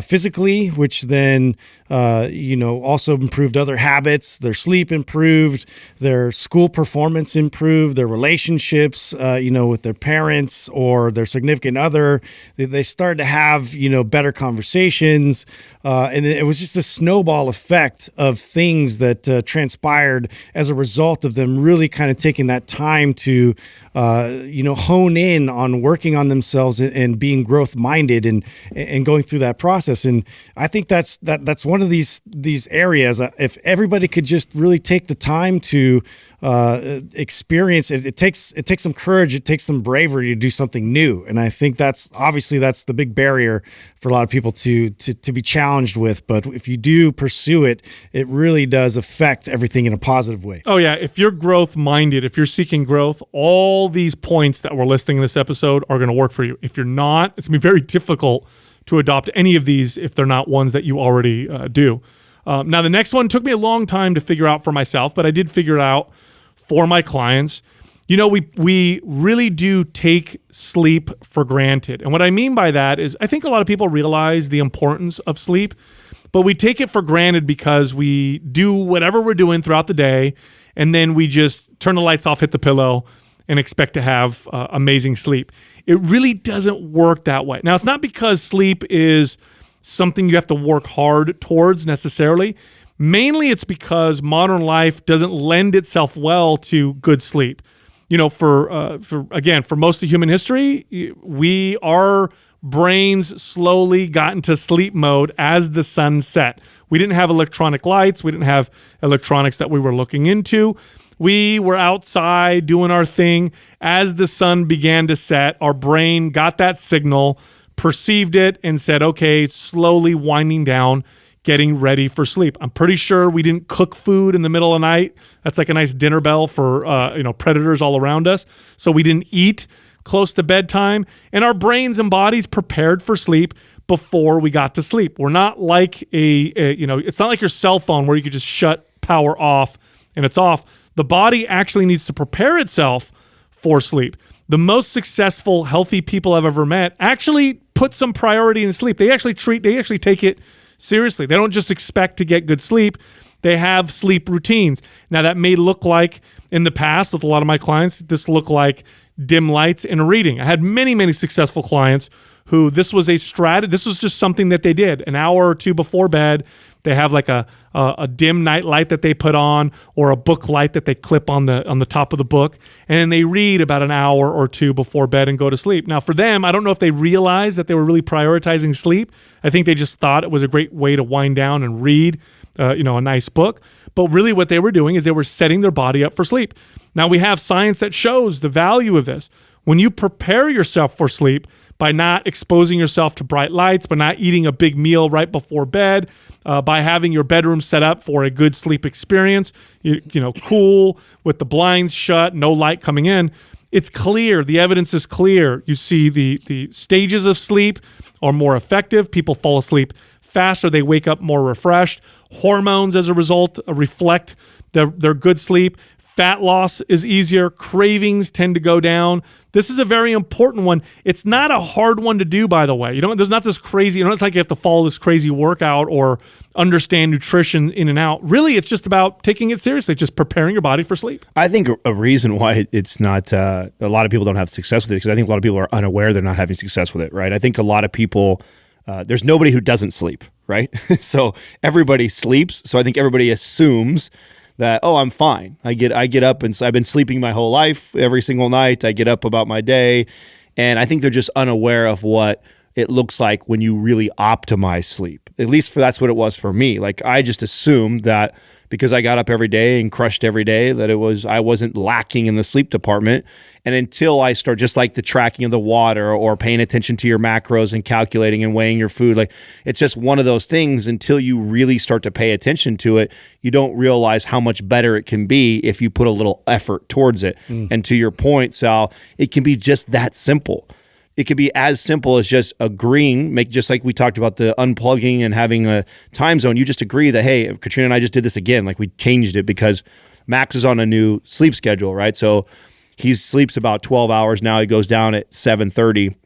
physically, which then, also improved other habits. Their sleep improved, their school performance improved, their relationships, with their parents or their significant other. They started to have, better conversations. And it was just a snowball effect of things that transpired as a result of them really kind of taking that time to, hone in on working on themselves and being growth minded and going through that process. And I think that's one of these areas. If everybody could just really take the time to experience it, it takes some courage, it takes some bravery to do something new. And I think that's the big barrier for a lot of people to be challenged with. But if you do pursue it, it really does affect everything in a positive way. Oh yeah, if you're growth minded, if you're seeking growth, all these points that we're listing in this episode are going to work for you. If you're not, it's going to be very difficult to adopt any of these if they're not ones that you already do. Now the next one took me a long time to figure out for myself, but I did figure it out for my clients. You know, we really do take sleep for granted. And what I mean by that is I think a lot of people realize the importance of sleep, but we take it for granted because we do whatever we're doing throughout the day, and then we just turn the lights off, hit the pillow, and expect to have amazing sleep. It really doesn't work that way. Now, it's not because sleep is something you have to work hard towards necessarily. Mainly it's because modern life doesn't lend itself well to good sleep. You know, for most of human history, our brains slowly got into sleep mode as the sun set. We didn't have electronic lights. We didn't have electronics that we were looking into. We were outside doing our thing. As the sun began to set, our brain got that signal, perceived it, and said, okay, slowly winding down, getting ready for sleep. I'm pretty sure we didn't cook food in the middle of the night. That's like a nice dinner bell for predators all around us. So we didn't eat close to bedtime, and our brains and bodies prepared for sleep before we got to sleep. We're not like it's not like your cell phone where you could just shut power off and it's off. The body actually needs to prepare itself for sleep. The most successful, healthy people I've ever met actually put some priority in sleep. They actually take it seriously. They don't just expect to get good sleep. They have sleep routines. Now, that may look like, in the past with a lot of my clients, this looked like dim lights and reading. I had many, many successful clients who this was a strategy. This was just something that they did. An hour or two before bed, they have like a dim night light that they put on, or a book light that they clip on the top of the book, and they read about an hour or two before bed and go to sleep. Now, for them, I don't know if they realized that they were really prioritizing sleep. I think they just thought it was a great way to wind down and read, a nice book. But really, what they were doing is they were setting their body up for sleep. Now, we have science that shows the value of this. When you prepare yourself for sleep by not exposing yourself to bright lights, by not eating a big meal right before bed, by having your bedroom set up for a good sleep experience, cool with the blinds shut, no light coming in, it's clear. The evidence is clear. You see the stages of sleep are more effective. People fall asleep faster. They wake up more refreshed. Hormones, as a result, reflect their good sleep. Fat loss is easier. Cravings tend to go down. This is a very important one. It's not a hard one to do, by the way. There's not this crazy, it's like you have to follow this crazy workout or understand nutrition in and out. Really, it's just about taking it seriously, just preparing your body for sleep. I think a reason why it's not, a lot of people don't have success with it, because I think a lot of people are unaware they're not having success with it, right? I think a lot of people, there's nobody who doesn't sleep, right? So everybody sleeps. So I think everybody assumes that, oh, I'm fine. I get up, and I've been sleeping my whole life. Every single night I get up about my day, and I think they're just unaware of what it looks like when you really optimize sleep. At least that's what it was for me. Like, I just assumed that because I got up every day and crushed every day, that I wasn't lacking in the sleep department. And until I start, just like the tracking of the water or paying attention to your macros and calculating and weighing your food, like, it's just one of those things. Until you really start to pay attention to it, you don't realize how much better it can be if you put a little effort towards it. And to your point, Sal, it can be just that simple. It could be as simple as just agreeing, just like we talked about the unplugging and having a time zone. You just agree that, hey, Katrina and I just did this again. Like, we changed it because Max is on a new sleep schedule, right? So he sleeps about 12 hours now. He goes down at 7:30.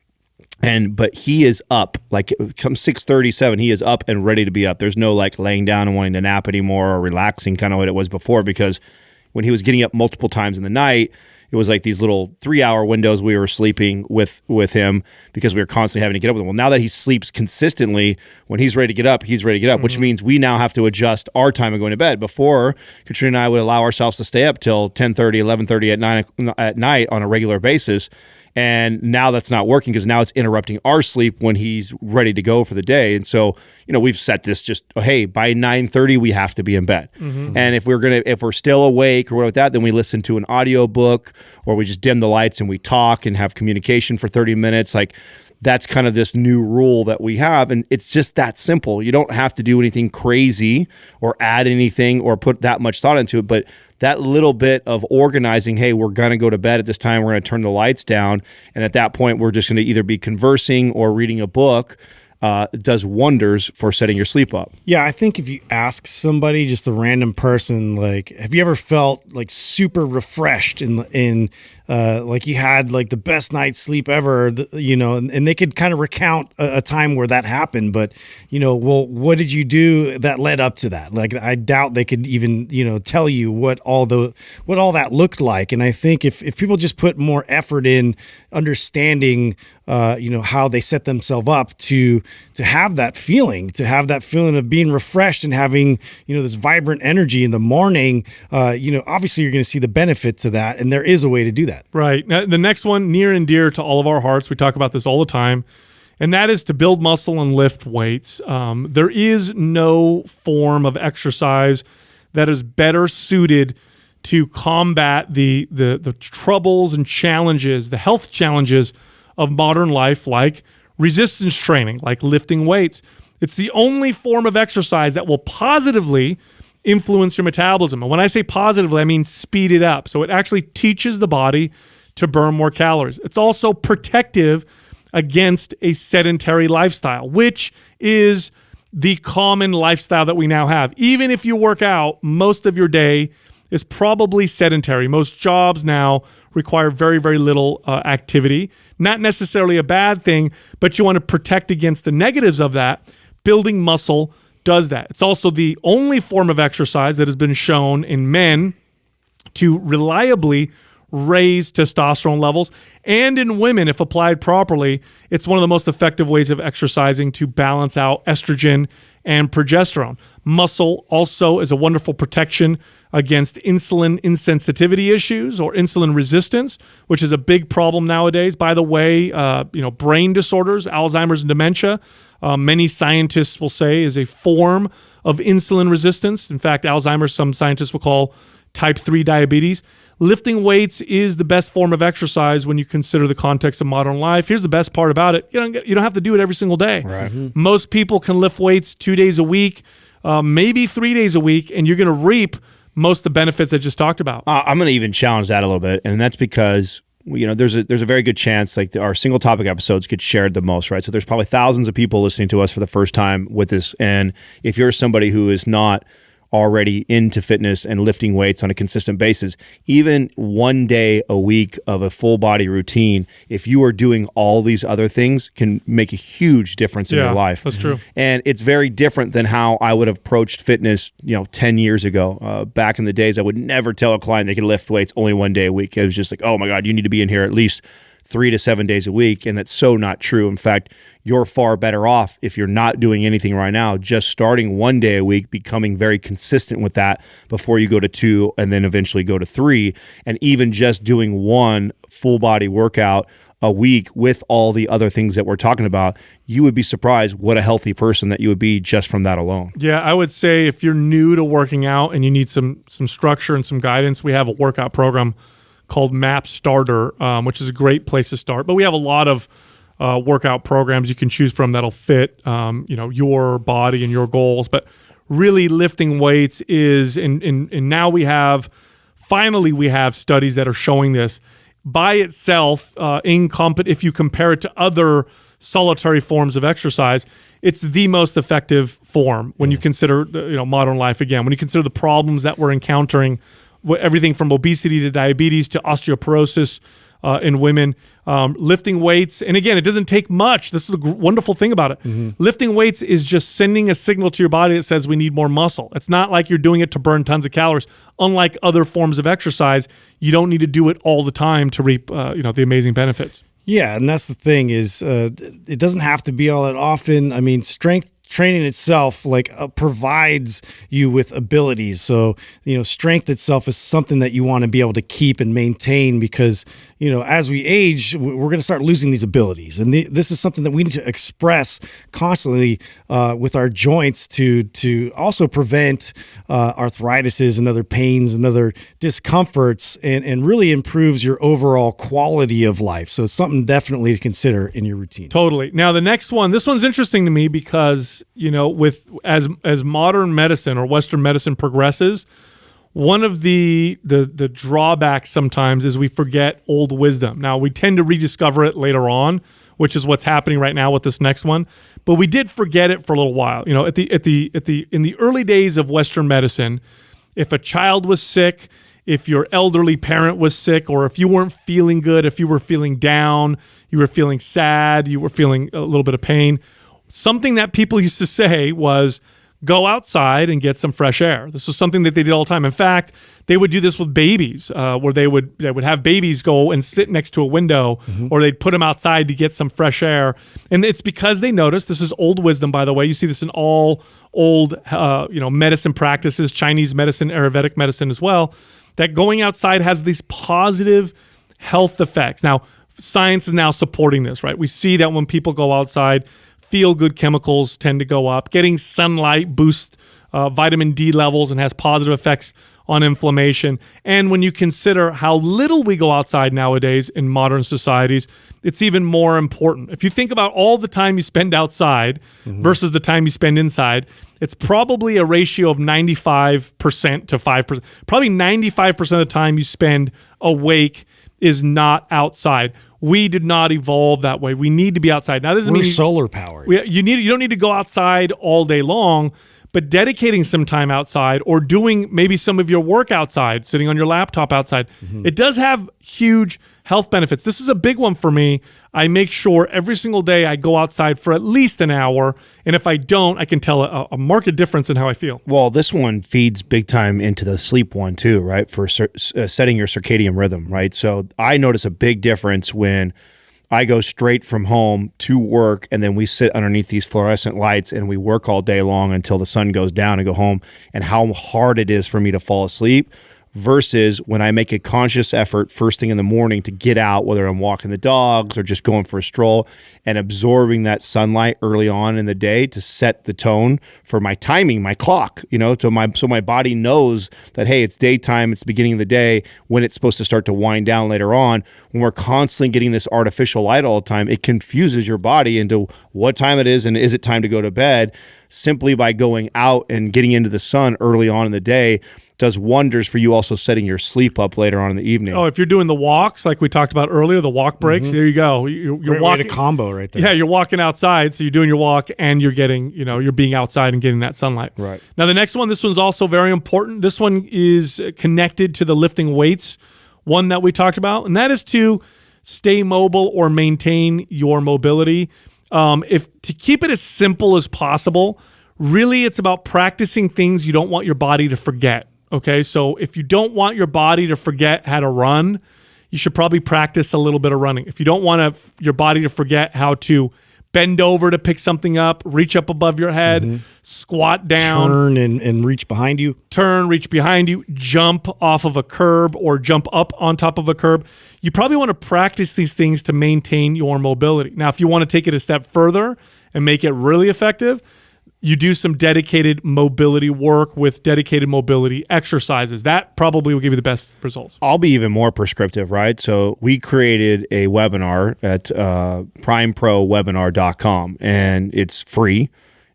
But he is up, like, come 6:37, he is up and ready to be up. There's no like laying down and wanting to nap anymore or relaxing, kind of what it was before, because when he was getting up multiple times in the night, it was like these little 3-hour windows we were sleeping with him because we were constantly having to get up with him. Well, now that he sleeps consistently, when he's ready to get up, he's ready to get up, which means we now have to adjust our time of going to bed. Before, Katrina and I would allow ourselves to stay up till 10:30, 11:30 at night on a regular basis. And now that's not working because now it's interrupting our sleep when he's ready to go for the day. And so, we've set this just, hey, by 9:30 we have to be in bed. And if we're still awake or whatever like that, then we listen to an audio book or we just dim the lights and we talk and have communication for 30 minutes. Like, that's kind of this new rule that we have. And it's just that simple. You don't have to do anything crazy or add anything or put that much thought into it. But that little bit of organizing, hey, we're going to go to bed at this time, we're going to turn the lights down. And at that point, we're just going to either be conversing or reading a book. Does wonders for setting your sleep up. Yeah, I think if you ask somebody, just a random person, like, have you ever felt like super refreshed in like you had like the best night's sleep ever, and they could kind of recount a time where that happened, but well, what did you do that led up to that? Like, I doubt they could even tell you what all that looked like. And I think if people just put more effort in understanding how they set themselves up to have that feeling of being refreshed and having this vibrant energy in the morning, obviously you're going to see the benefit to that, and there is a way to do that. Right. Now, the next one, near and dear to all of our hearts, we talk about this all the time, and that is to build muscle and lift weights. There is no form of exercise that is better suited to combat the troubles and challenges, the health challenges of modern life, like resistance training, like lifting weights. It's the only form of exercise that will positively influence your metabolism. And when I say positively, I mean speed it up. So it actually teaches the body to burn more calories. It's also protective against a sedentary lifestyle, which is the common lifestyle that we now have. Even if you work out, most of your day is probably sedentary. Most jobs now require very, very little activity. Not necessarily a bad thing, but you want to protect against the negatives of that. Building muscle does that. It's also the only form of exercise that has been shown in men to reliably raise testosterone levels, and in women, if applied properly, it's one of the most effective ways of exercising to balance out estrogen and progesterone. Muscle also is a wonderful protection against insulin insensitivity issues or insulin resistance, which is a big problem nowadays. By the way, brain disorders, Alzheimer's and dementia, many scientists will say is a form of insulin resistance. In fact, Alzheimer's, some scientists will call type 3 diabetes. Lifting weights is the best form of exercise when you consider the context of modern life. Here's the best part about it. You don't have to do it every single day. Right. Mm-hmm. Most people can lift weights 2 days a week, maybe 3 days a week, and you're going to reap most of the benefits I just talked about. I'm going to even challenge that a little bit, and that's because there's a very good chance like our single topic episodes get shared the most, right? So there's probably thousands of people listening to us for the first time with this, and if you're somebody who is not already into fitness and lifting weights on a consistent basis, even 1 day a week of a full body routine, if you are doing all these other things, can make a huge difference in your life. That's true. And it's very different than how I would have approached fitness, 10 years ago. Back in the days, I would never tell a client they could lift weights only 1 day a week. It was just like, oh my God, you need to be in here at least 3 to 7 days a week. And that's so not true. In fact, you're far better off if you're not doing anything right now, just starting 1 day a week, becoming very consistent with that before you go to 2 and then eventually go to 3. And even just doing 1 full body workout a week with all the other things that we're talking about, you would be surprised what a healthy person that you would be just from that alone. Yeah, I would say if you're new to working out and you need some structure and some guidance, we have a workout program called MAP Starter, which is a great place to start. But we have a lot of workout programs you can choose from that'll fit your body and your goals. But really, lifting weights is, and now we have studies that are showing this by itself. If you compare it to other solitary forms of exercise, it's the most effective form when you consider modern life. Again, when you consider the problems that we're encountering, everything from obesity to diabetes to osteoporosis, in women. Lifting weights, and again, it doesn't take much. This is the wonderful thing about it. Lifting weights is just sending a signal to your body that says we need more muscle. It's not like you're doing it to burn tons of calories. Unlike other forms of exercise, you don't need to do it all the time to reap the amazing benefits. Yeah, and that's the thing is it doesn't have to be all that often. I mean, strength training itself provides you with abilities. So, strength itself is something that you want to be able to keep and maintain because, as we age, we're going to start losing these abilities. And this is something that we need to express constantly with our joints to also prevent arthritises and other pains and other discomforts and really improves your overall quality of life. So it's something definitely to consider in your routine. Totally. Now, the next one, this one's interesting to me because with as modern medicine or Western medicine progresses, one of the drawbacks sometimes is we forget old wisdom. Now, we tend to rediscover it later on, which is what's happening right now with this next one. But we did forget it for a little while. In the early days of Western medicine, if a child was sick, if your elderly parent was sick, or if you weren't feeling good, if you were feeling down, you were feeling sad, you were feeling a little bit of pain, something that people used to say was go outside and get some fresh air. This was something that they did all the time. In fact, they would do this with babies, where they would have babies go and sit next to a window, or they'd put them outside to get some fresh air. And it's because they noticed, this is old wisdom, by the way. You see this in all old medicine practices, Chinese medicine, Ayurvedic medicine as well, that going outside has these positive health effects. Now, science is now supporting this, right? We see that when people go outside, feel-good chemicals tend to go up. Getting sunlight boosts vitamin D levels and has positive effects on inflammation. And when you consider how little we go outside nowadays in modern societies, it's even more important. If you think about all the time you spend outside versus the time you spend inside, it's probably a ratio of 95% to 5%. Probably 95% of the time you spend awake is not outside. We did not evolve that way. We need to be outside. Now, this doesn't mean solar powered. You don't need to go outside all day long, but dedicating some time outside or doing maybe some of your work outside, sitting on your laptop outside, it does have huge health benefits. This is a big one for me. I make sure every single day I go outside for at least an hour, and if I don't, I can tell a marked difference in how I feel. Well, this one feeds big time into the sleep one too, right? For setting your circadian rhythm, right? So I notice a big difference when I go straight from home to work, and then we sit underneath these fluorescent lights and we work all day long until the sun goes down and go home, and how hard it is for me to fall asleep versus when I make a conscious effort first thing in the morning to get out, whether I'm walking the dogs or just going for a stroll, and absorbing that sunlight early on in the day to set the tone for my timing, my clock, so my body knows that, hey, it's daytime, it's the beginning of the day, when it's supposed to start to wind down later on. When we're constantly getting this artificial light all the time, it confuses your body into what time it is and is it time to go to bed. Simply by going out and getting into the sun early on in the day does wonders for you also setting your sleep up later on in the evening. Oh, if you're doing the walks like we talked about earlier, the walk breaks, there you go. You're Great walking way to combo right there. Yeah, you're walking outside, so you're doing your walk and you're getting, you're being outside and getting that sunlight. Right. Now the next one, this one's also very important. This one is connected to the lifting weights one that we talked about, and that is to stay mobile or maintain your mobility. If to keep it as simple as possible, really it's about practicing things you don't want your body to forget. Okay, so if you don't want your body to forget how to run, you should probably practice a little bit of running. If you don't want your body to forget how to bend over to pick something up, reach up above your head, squat down, turn and reach behind you, reach behind you, jump off of a curb or jump up on top of a curb, you probably want to practice these things to maintain your mobility. Now, if you want to take it a step further and make it really effective, you do some dedicated mobility work with dedicated mobility exercises. That probably will give you the best results. I'll be even more prescriptive, right? So we created a webinar at primeprowebinar.com, and it's free,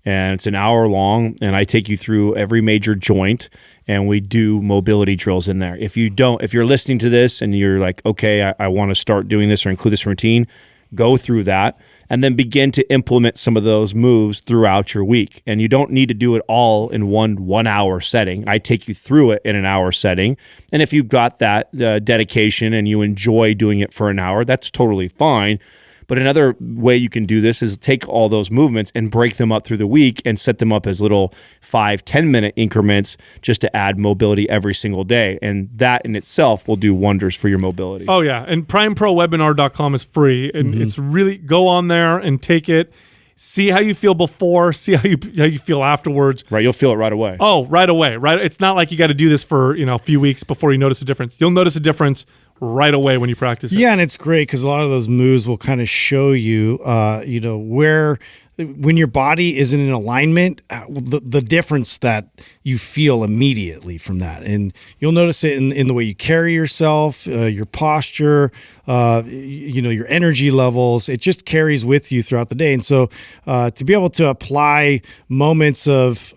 and it's an hour long, and I take you through every major joint, and we do mobility drills in there. If you're listening to this and you're like, okay, I want to start doing this or include this routine, go through that. and then begin to implement some of those moves throughout your week. And you don't need to do it all in one hour setting. I take you through it in an hour setting. And if you've got that dedication and you enjoy doing it for an hour, that's totally fine. But another way you can do this is take all those movements and break them up through the week and set them up as little 5-10 minute increments just to add mobility every single day. And that in itself will do wonders for your mobility. Oh, yeah. And primeprowebinar.com is free. And it's really, go on there and take it. See how you feel before, see how you feel afterwards. Right, you'll feel it right away. Oh, right away. Right. It's not like you got to do this for, a few weeks before you notice a difference. You'll notice a difference right away when you practice it. Yeah, and it's great because a lot of those moves will kind of show you, where when your body isn't in alignment, the difference that you feel immediately from that. And you'll notice it in the way you carry yourself, your posture, your energy levels. It just carries with you throughout the day. And so to be able to apply moments of,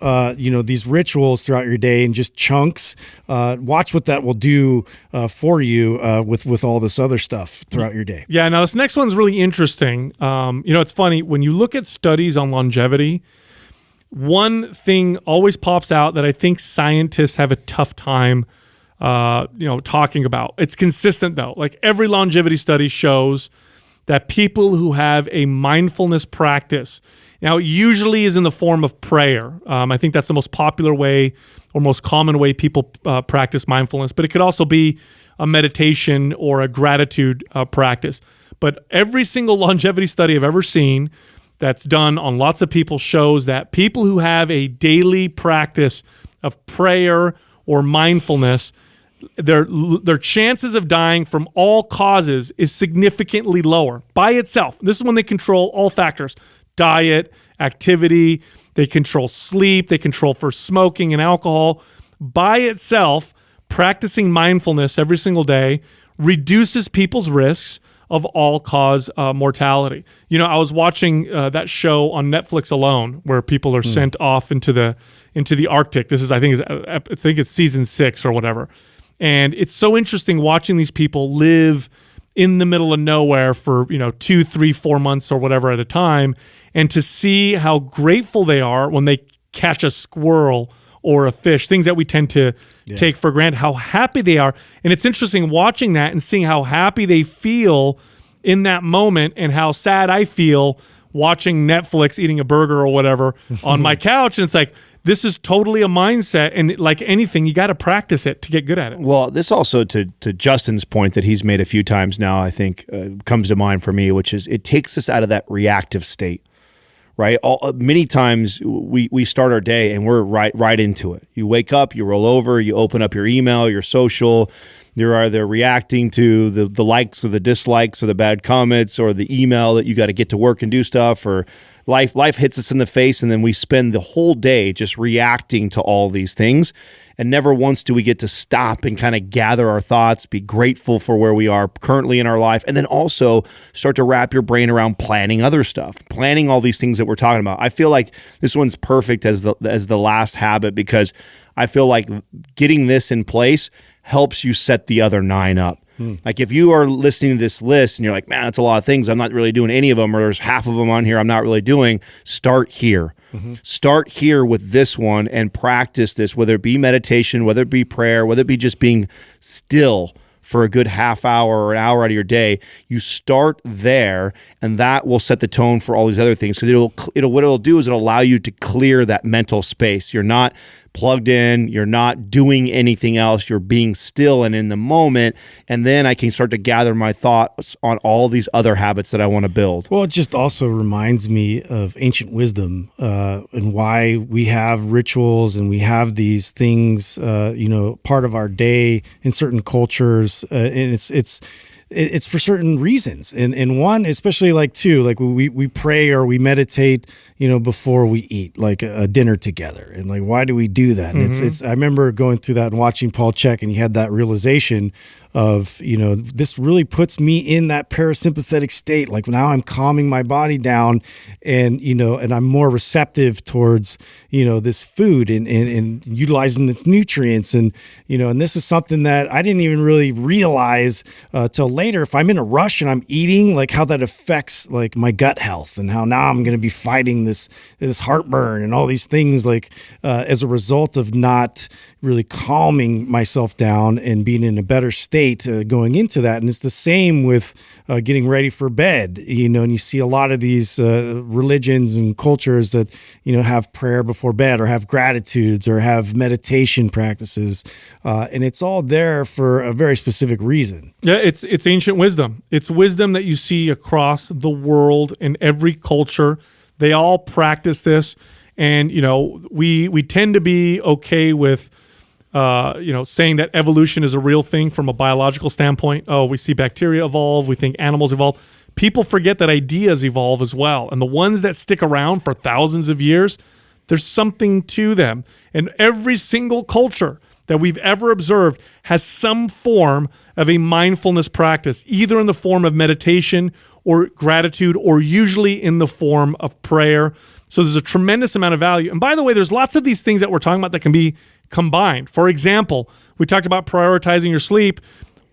these rituals throughout your day in just chunks, watch what that will do for you with all this other stuff throughout your day. Yeah, now this next one's really interesting. It's funny, when you look at studies on longevity, one thing always pops out that I think scientists have a tough time talking about. It's consistent though. Like every longevity study shows that people who have a mindfulness practice, now it usually is in the form of prayer. I think that's the most popular way or most common way people practice mindfulness, but it could also be a meditation or a gratitude practice. But every single longevity study I've ever seen that's done on lots of people shows that people who have a daily practice of prayer or mindfulness, their chances of dying from all causes is significantly lower by itself. This is when they control all factors: diet, activity, they control sleep, they control for smoking and alcohol. By itself, practicing mindfulness every single day reduces people's risks of all-cause mortality. I was watching that show on Netflix Alone, where people are sent off into the Arctic. This is, I think it's season 6 or whatever. And it's so interesting watching these people live in the middle of nowhere for 2, 3, 4 months or whatever at a time, and to see how grateful they are when they catch a squirrel or a fish, things that we tend to take for granted, how happy they are. And it's interesting watching that and seeing how happy they feel in that moment and how sad I feel watching Netflix, eating a burger or whatever on my couch. And it's like, this is totally a mindset. And like anything, you got to practice it to get good at it. Well, this also, to Justin's point that he's made a few times now, I think comes to mind for me, which is it takes us out of that reactive state. Right. Many times we start our day and we're right into it. You wake up, you roll over, you open up your email, your social. You're either reacting to the likes or the dislikes or the bad comments or the email that you got to get to work and do stuff, or life hits us in the face, and then we spend the whole day just reacting to all these things. And never once do we get to stop and kind of gather our thoughts, be grateful for where we are currently in our life, and then also start to wrap your brain around planning other stuff, planning all these things that we're talking about. I feel like this one's perfect as the last habit, because I feel like getting this in place helps you set the other 9 up. Like if you are listening to this list and you're like, man, that's a lot of things, I'm not really doing any of them, or there's half of them on here I'm not really doing, start here. Start here with this one and practice this, whether it be meditation, whether it be prayer, whether it be just being still for a good half hour or an hour out of your day. You start there, and that will set the tone for all these other things, because what it'll do is it'll allow you to clear that mental space. You're not plugged in, you're not doing anything else, you're being still and in the moment, and then I can start to gather my thoughts on all these other habits that I want to build. Well, it just also reminds me of ancient wisdom and why we have rituals and we have these things, part of our day in certain cultures, and it's for certain reasons. And one, especially like we pray or we meditate, before we eat, like a dinner together. And like, why do we do that? And it's I remember going through that and watching Paul Chek, and he had that realization of, this really puts me in that parasympathetic state. Like now I'm calming my body down and, and I'm more receptive towards, this food and utilizing its nutrients. And, and this is something that I didn't even really realize till later. If I'm in a rush and I'm eating, like how that affects like my gut health and how now I'm going to be fighting this heartburn and all these things like as a result of not really calming myself down and being in a better state going into that. And it's the same with getting ready for bed, and you see a lot of these religions and cultures that, have prayer before bed or have gratitudes or have meditation practices. And it's all there for a very specific reason. Yeah, it's ancient wisdom. It's wisdom that you see across the world in every culture. They all practice this. And, we tend to be okay with, saying that evolution is a real thing from a biological standpoint. Oh, we see bacteria evolve. We think animals evolve. People forget that ideas evolve as well. And the ones that stick around for thousands of years, there's something to them. And every single culture that we've ever observed has some form of a mindfulness practice, either in the form of meditation or gratitude, or usually in the form of prayer. So there's a tremendous amount of value. And by the way, there's lots of these things that we're talking about that can be combined. For example, we talked about prioritizing your sleep.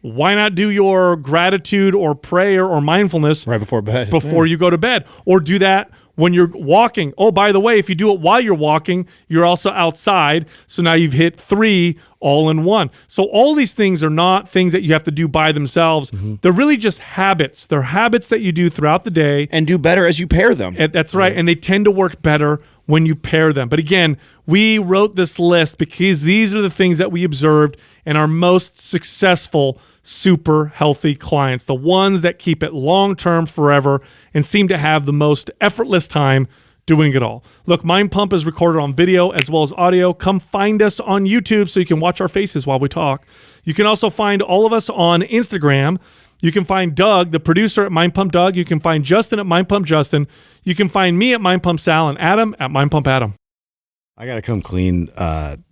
Why not do your gratitude or prayer or mindfulness right before bed, before you go to bed, or do that when you're walking? Oh, by the way, if you do it while you're walking, you're also outside. So now you've hit 3 all in one. So all these things are not things that you have to do by themselves. Mm-hmm. They're really just habits. They're habits that you do throughout the day. And do better as you pair them. And that's right. And they tend to work better when you pair them. But again, we wrote this list because these are the things that we observed in our most successful super healthy clients, the ones that keep it long-term forever and seem to have the most effortless time doing it all. Look, Mind Pump is recorded on video as well as audio. Come find us on YouTube so you can watch our faces while we talk. You can also find all of us on Instagram. You can find Doug, the producer, at Mind Pump Doug. You can find Justin at Mind Pump Justin. You can find me at Mind Pump Sal and Adam at Mind Pump Adam. I got to come clean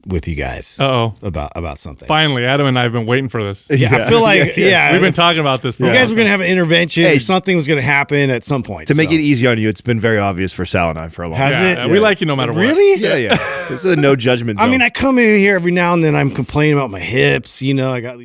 with you guys about something. Finally, Adam and I have been waiting for this. Yeah, I feel like, we've been talking about this. You guys were going to have an intervention. Or something was going to happen at some point. To make it easy on you, it's been very obvious for Sal and I for a long time. Has it? We like you no matter what. Really? Yeah. This is a no judgment zone. I mean, I come in here every now and then. I'm complaining about my hips. I got